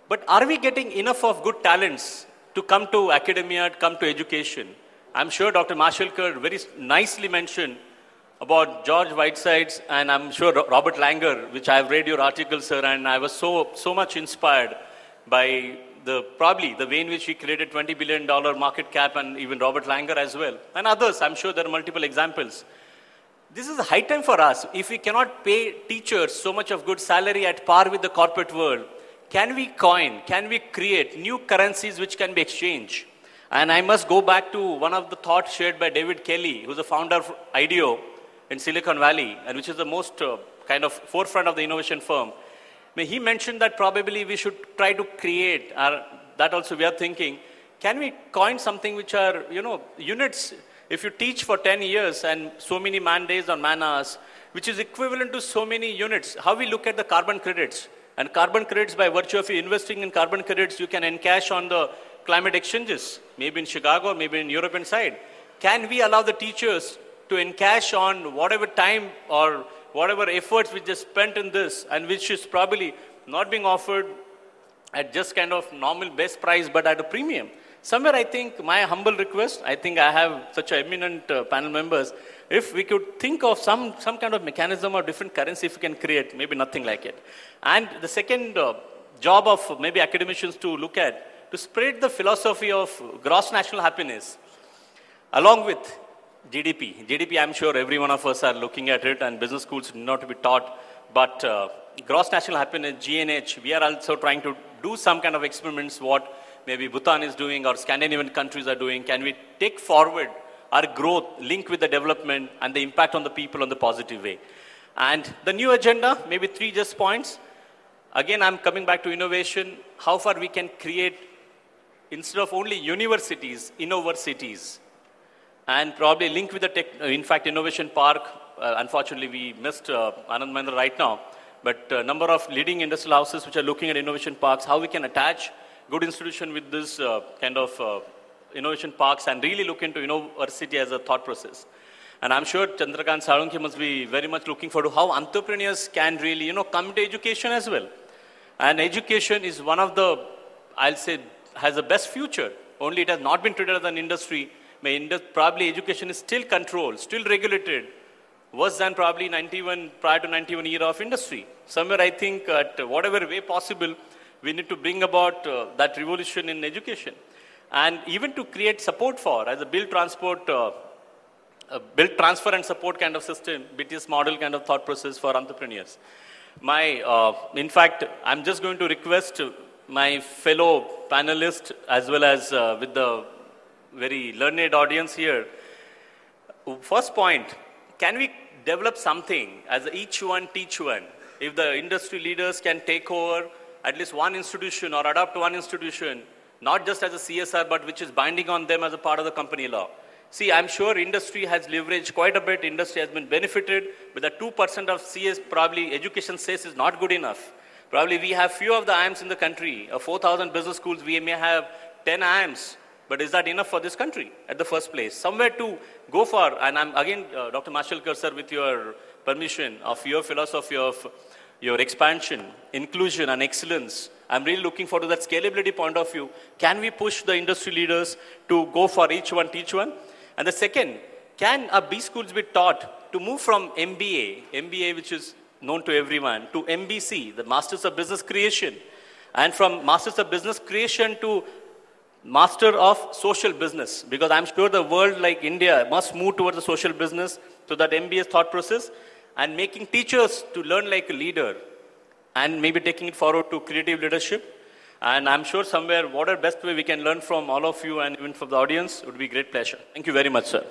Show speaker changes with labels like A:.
A: But are we getting enough of good talents to come to academia, to come to education? I'm sure Dr. Mashelkar very nicely mentioned about George Whiteside's, and I'm sure Robert Langer, which I've read your article, sir, and I was so much inspired by probably the way in which he created $20 billion market cap, and even Robert Langer as well. And others, I'm sure there are multiple examples. This is a high time for us. If we cannot pay teachers so much of good salary at par with the corporate world, can we create new currencies which can be exchanged? And I must go back to one of the thoughts shared by David Kelly, who's the founder of IDEO in Silicon Valley, and which is the most kind of forefront of the innovation firm. He mentioned that probably we should try to create, that also we are thinking, can we coin something which are, units? If you teach for 10 years and so many man days or man hours, which is equivalent to so many units, how we look at the carbon credits. And carbon credits, by virtue of you investing in carbon credits, you can encash on the climate exchanges, maybe in Chicago, maybe in European side. Can we allow the teachers to encash on whatever time or whatever efforts we just spent in this, and which is probably not being offered at just kind of normal best price, but at a premium? Somewhere I think my humble request, I think I have such eminent panel members, if we could think of some kind of mechanism or different currency if we can create, maybe nothing like it. And the second job of maybe academicians to look at, to spread the philosophy of gross national happiness along with GDP. GDP, I'm sure every one of us are looking at it, and business schools need not to be taught, but gross national happiness, GNH, we are also trying to do some kind of experiments, what maybe Bhutan is doing or Scandinavian countries are doing. Can we take forward our growth, link with the development and the impact on the people in the positive way? And the new agenda, maybe 3 just points. Again, I'm coming back to innovation, how far we can create, instead of only universities, innoversities. And probably link with the in fact, Innovation Park. Unfortunately, we missed Anand Mahindra right now. But a number of leading industrial houses which are looking at innovation parks, how we can attach good institution with this kind of innovation parks and really look into university as a thought process. And I'm sure Chandrakant Salunkhe must be very much looking forward to how entrepreneurs can really, come to education as well. And education is one of the, I'll say, has the best future. Only it has not been treated as an industry. Probably education is still controlled, still regulated, worse than probably prior to 91 era of industry. Somewhere I think at whatever way possible, we need to bring about that revolution in education. And even to create support for, as a build, transfer and support kind of system, BTS model kind of thought process for entrepreneurs. In fact, I'm just going to request my fellow panelists, as well as with the very learned audience here. First point, can we develop something as each one teach one? If the industry leaders can take over at least one institution or adopt one institution, not just as a CSR, but which is binding on them as a part of the company law. See, I'm sure industry has leveraged quite a bit. Industry has been benefited, but the 2% of CS probably education says is not good enough. Probably we have few of the IIMs in the country. 4,000 business schools, we may have 10 IIMs. But is that enough for this country at the first place? Somewhere to go for, and I'm again, Dr. Mashelkar sir, with your permission of your philosophy of your expansion, inclusion and excellence, I'm really looking forward to that scalability point of view. Can we push the industry leaders to go for each one, teach one? And the second, can our B schools be taught to move from MBA, which is known to everyone, to MBC, the Masters of Business Creation, and from Masters of Business Creation to Master of Social Business, because I'm sure the world like India must move towards the social business, to that MBA thought process, and making teachers to learn like a leader, and maybe taking it forward to creative leadership. And I'm sure somewhere, whatever best way we can learn from all of you and even from the audience, would be a great pleasure. Thank you very much, sir.